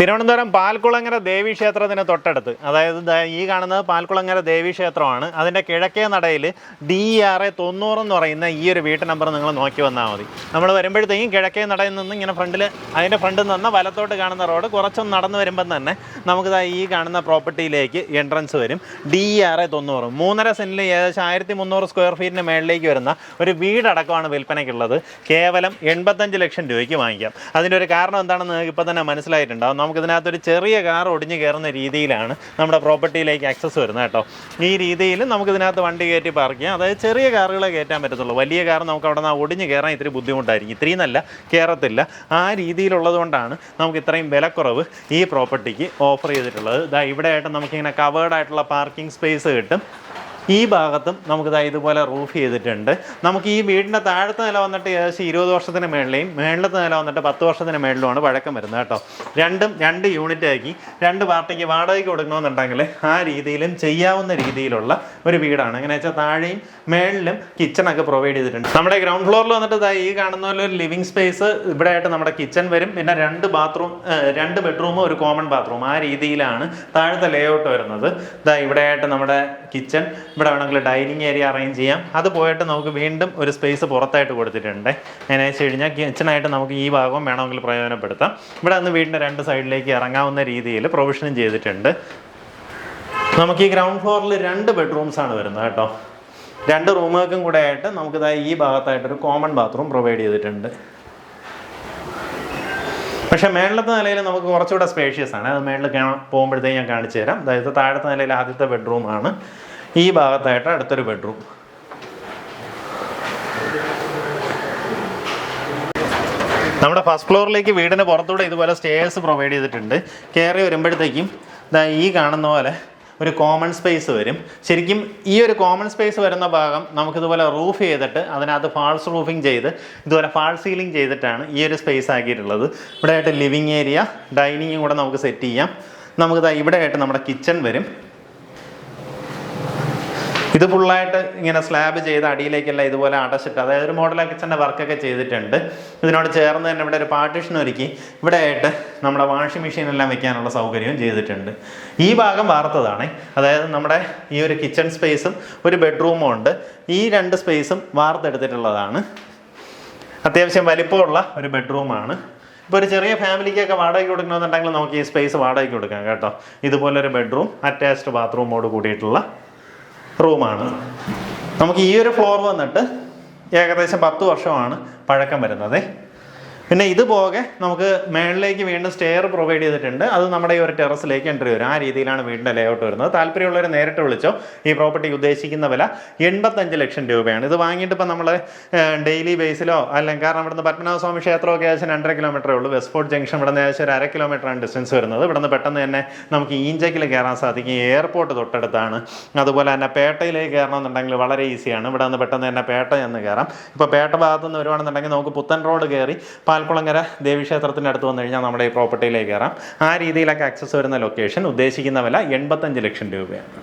തിരുവനന്തപുരം പാൽക്കുളങ്ങര ദേവീക്ഷേത്രത്തിന് തൊട്ടടുത്ത്, അതായത് ഈ കാണുന്നത് പാൽക്കുളങ്ങര ദേവീക്ഷേത്രമാണ്. അതിൻ്റെ കിഴക്കേ നടയിൽ DERA 90 എന്ന് പറയുന്ന ഈ ഒരു വീട്ട് നമ്പർ നിങ്ങൾ നോക്കി വന്നാൽ മതി. നമ്മൾ വരുമ്പോഴത്തേക്കും കിഴക്കേ നടയിൽ നിന്ന് ഇങ്ങനെ അതിൻ്റെ ഫ്രണ്ടിൽ നിന്ന് വലത്തോട്ട് കാണുന്ന റോഡ് കുറച്ചൊന്ന് നടന്നു വരുമ്പം തന്നെ നമുക്ക് ഈ കാണുന്ന പ്രോപ്പർട്ടിയിലേക്ക് എൻട്രൻസ് വരും. DERA 90 3.5 സെൻറ്റിൽ ഏകദേശം 1300 സ്ക്വയർ ഫീറ്റിന് മേളിലേക്ക് വരുന്ന ഒരു വീടടക്കമാണ് വിൽപ്പനയ്ക്കുള്ളത്. കേവലം 85 ലക്ഷം രൂപയ്ക്ക് വാങ്ങിക്കാം. അതിൻ്റെ ഒരു കാരണം എന്താണെന്ന് നിങ്ങൾക്ക് ഇപ്പോൾ തന്നെ മനസ്സിലായിട്ടുണ്ടാകും. നമുക്കിതിനകത്തൊരു ചെറിയ കാർ ഒടിഞ്ഞ് കയറുന്ന രീതിയിലാണ് നമ്മുടെ പ്രോപ്പർട്ടിയിലേക്ക് ആക്സസ് വരുന്നത് കേട്ടോ. ഈ രീതിയിൽ നമുക്കിതിനകത്ത് വണ്ടി കയറ്റി പാർക്ക് ചെയ്യാം. അതായത് ചെറിയ കാറുകളെ കയറ്റാൻ പറ്റത്തുള്ളൂ. വലിയ കാർ നമുക്ക് അവിടെ നിന്ന് ഒടിഞ്ഞ് കയറാൻ ഇത്തിരി ബുദ്ധിമുട്ടായിരിക്കും. ഇത്രയും നല്ല കയറത്തില്ല. ആ രീതിയിലുള്ളത് കൊണ്ടാണ് നമുക്ക് ഇത്രയും വിലക്കുറവ് ഈ പ്രോപ്പർട്ടിക്ക് ഓഫർ ചെയ്തിട്ടുള്ളത്. ഇവിടെയായിട്ട് നമുക്കിങ്ങനെ കവേർഡ് ആയിട്ടുള്ള പാർക്കിംഗ് സ്പേസ് കിട്ടും. ഈ ഭാഗത്തും നമുക്ക് ഇതുപോലെ റൂഫ് ചെയ്തിട്ടുണ്ട്. നമുക്ക് ഈ വീടിൻ്റെ താഴത്തെ നില വന്നിട്ട് ഏകദേശം 20 വർഷത്തിന് മേളിലെയും മേളിലത്തെ നില വന്നിട്ട് 10 വർഷത്തിന് മേളിലുമാണ് പഴക്കം വരുന്നത് കേട്ടോ. രണ്ടും 2 യൂണിറ്റ് ആക്കി 2 പാർട്ടിക്ക് വാടകയ്ക്ക് കൊടുക്കണമെന്നുണ്ടെങ്കിൽ ആ രീതിയിലും ചെയ്യാവുന്ന രീതിയിലുള്ള ഒരു വീടാണ്. എങ്ങനെ വെച്ചാൽ താഴെയും മേളിലും കിച്ചണൊക്കെ പ്രൊവൈഡ് ചെയ്തിട്ടുണ്ട്. നമ്മുടെ ഗ്രൗണ്ട് ഫ്ലോറിൽ വന്നിട്ട് ഈ കാണുന്ന പോലെ ഒരു ലിവിങ് സ്പേസ് ഇവിടെ ആയിട്ട് നമ്മുടെ കിച്ചൺ വരും. പിന്നെ 2 ബെഡ്റൂമും ഒരു കോമൺ ബാത്റൂം, ആ രീതിയിലാണ് താഴത്തെ ലേഔട്ട് വരുന്നത്. ഇവിടെ ആയിട്ട് നമ്മുടെ കിച്ചൺ, ഇവിടെ വേണമെങ്കിൽ ഡൈനിങ് ഏരിയ അറേഞ്ച് ചെയ്യാം. അത് പോയിട്ട് നമുക്ക് വീണ്ടും ഒരു സ്പേസ് പുറത്തായിട്ട് കൊടുത്തിട്ടുണ്ട്. എങ്ങനെ വെച്ച് കഴിഞ്ഞാൽ കിച്ചണായിട്ട് നമുക്ക് ഈ ഭാഗം വേണമെങ്കിൽ പ്രയോജനപ്പെടുത്താം. ഇവിടെ നിന്ന് വീടിൻ്റെ 2 സൈഡിലേക്ക് ഇറങ്ങാവുന്ന രീതിയിൽ പ്രൊവിഷനും ചെയ്തിട്ടുണ്ട്. നമുക്ക് ഈ ഗ്രൗണ്ട് ഫ്ലോറിൽ 2 ബെഡ്റൂംസാണ് വരുന്നത് കേട്ടോ. 2 റൂമുകൾക്കും കൂടെ ആയിട്ട് നമുക്ക് ഈ ഭാഗത്തായിട്ടൊരു കോമൺ ബാത്റൂം പ്രൊവൈഡ് ചെയ്തിട്ടുണ്ട്. പക്ഷേ മേളിലത്തെ നിലയിൽ നമുക്ക് കുറച്ചുകൂടെ സ്പേഷ്യസ് ആണ്. അത് മേളിൽ പോകുമ്പോഴത്തേക്ക് ഞാൻ കാണിച്ചു തരാം. അതായത് താഴത്തെ നിലയിൽ ആദ്യത്തെ ബെഡ്റൂമാണ്. ഈ ഭാഗത്തായിട്ട് അടുത്തൊരു ബെഡ്റൂം. നമ്മുടെ ഫസ്റ്റ് ഫ്ലോറിലേക്ക് വീടിന് പുറത്തൂടെ ഇതുപോലെ സ്റ്റെയർസ് പ്രൊവൈഡ് ചെയ്തിട്ടുണ്ട്. കയറി വരുമ്പോഴത്തേക്കും ഈ കാണുന്ന പോലെ ഒരു കോമൺ സ്പേസ് വരും. ശരിക്കും ഈ ഒരു കോമൺ സ്പേസ് വരുന്ന ഭാഗം നമുക്കിതുപോലെ റൂഫ് ചെയ്തിട്ട് അതിനകത്ത് ഫാൾസ് റൂഫിങ് ചെയ്ത് ഇതുപോലെ ഫാൾ സീലിംഗ് ചെയ്തിട്ടാണ് ഈ ഒരു സ്പേസ് ആക്കിയിട്ടുള്ളത്. ഇവിടെ ആയിട്ട് ലിവിങ് ഏരിയ, ഡൈനിങ്ങും കൂടെ നമുക്ക് സെറ്റ് ചെയ്യാം. നമുക്ക് ഇവിടെ ആയിട്ട് നമ്മുടെ കിച്ചൺ വരും. ഇത് ഫുള്ളായിട്ട് ഇങ്ങനെ സ്ലാബ് ചെയ്ത് അടിയിലേക്കെല്ലാം ഇതുപോലെ അടച്ചിട്ട്, അതായത് ഒരു മോഡൽ കിച്ചൻ്റെ വർക്കൊക്കെ ചെയ്തിട്ടുണ്ട്. ഇതിനോട് ചേർന്ന് തന്നെ ഇവിടെ ഒരു പാർട്ടീഷൻ ഒരുക്കി ഇവിടെ ആയിട്ട് നമ്മുടെ വാഷിംഗ് മെഷീൻ എല്ലാം വെക്കാനുള്ള സൗകര്യവും ചെയ്തിട്ടുണ്ട്. ഈ ഭാഗം വാർത്തതാണ്. അതായത് നമ്മുടെ ഈ ഒരു കിച്ചൺ സ്പേസും ഒരു ബെഡ്റൂമും ഉണ്ട്. ഈ 2 സ്പേസും വാർത്തെടുത്തിട്ടുള്ളതാണ്. അത്യാവശ്യം വലിപ്പമുള്ള ഒരു ബെഡ്റൂമാണ്. ഇപ്പോൾ ഒരു ചെറിയ ഫാമിലിക്കൊക്കെ വാടകയ്ക്ക് കൊടുക്കണമെന്നുണ്ടെങ്കിൽ നമുക്ക് ഈ സ്പേസ് വാടകയ്ക്ക് കൊടുക്കാം കേട്ടോ. ഇതുപോലൊരു ബെഡ്റൂം, അറ്റാച്ച്ഡ് ബാത്റൂമോട് കൂടിയിട്ടുള്ള റൂമാണ്. നമുക്ക് ഈ ഒരു ഫ്ലോർ വന്നിട്ട് ഏകദേശം 10 വർഷമാണ് പഴക്കം വരുന്നത്. പിന്നെ ഇതുപോകെ നമുക്ക് മേളിലേക്ക് വീണ്ടും സ്റ്റെയർ പ്രൊവൈഡ് ചെയ്തിട്ടുണ്ട്. അത് നമ്മുടെ ഈ ഒരു ടെറസിലേക്ക് എൻട്രി വരും. ആ രീതിയിലാണ് വീടിൻ്റെ ലേഔട്ട് വരുന്നത്. താല്പര്യമുള്ളവർ നേരിട്ട് വിളിച്ചോ. ഈ പ്രോപ്പർട്ടിക്ക് ഉദ്ദേശിക്കുന്ന വില 85 ലക്ഷം രൂപയാണ്. ഇത് വാങ്ങിയിട്ട് ഇപ്പം നമ്മൾ ഡെയിലി ബേസിലോ അല്ലെങ്കിൽ, കാരണം ഇവിടുന്ന് പത്മനാഭസ്വാമി ക്ഷേത്രമൊക്കെ ഏകദേശം 2.5 കിലോമീറ്ററേ ഉള്ളൂ. വെസ്റ്റ് ഫോർട്ട് ജംഗ്ഷൻ ഇവിടെ നിന്ന് ഏകദേശം 1/2 കിലോമീറ്ററാണ് ഡിസ്റ്റൻസ് വരുന്നത്. ഇവിടുന്ന് പെട്ടെന്ന് തന്നെ നമുക്ക് ഈഞ്ചക്കിൽ കയറാൻ സാധിക്കും. എയർപോർട്ട് തൊട്ടടുത്താണ്. അതുപോലെ തന്നെ പേട്ടയിലേക്ക് കയറണമെന്നുണ്ടെങ്കിൽ വളരെ ഈസിയാണ്. ഇവിടെ നിന്ന് പെട്ടെന്ന് തന്നെ പേട്ട എന്ന് കയറാം. ഇപ്പോൾ പേട്ട ഭാഗത്തു നിന്ന് വരുവാണെന്നുണ്ടെങ്കിൽ നമുക്ക് പുത്തൻ റോഡ് കയറി പാൽക്കുളങ്ങര ദേവീക്ഷേത്രത്തിൻ്റെ അടുത്ത് വന്നു കഴിഞ്ഞാൽ നമ്മുടെ ഈ പ്രോപ്പർട്ടിയിലേക്ക് കയറാം. ആ രീതിയിലൊക്കെ ആക്സസ് വരുന്ന ലൊക്കേഷൻ. ഉദ്ദേശിക്കുന്ന വില 85 ലക്ഷം രൂപയാണ്.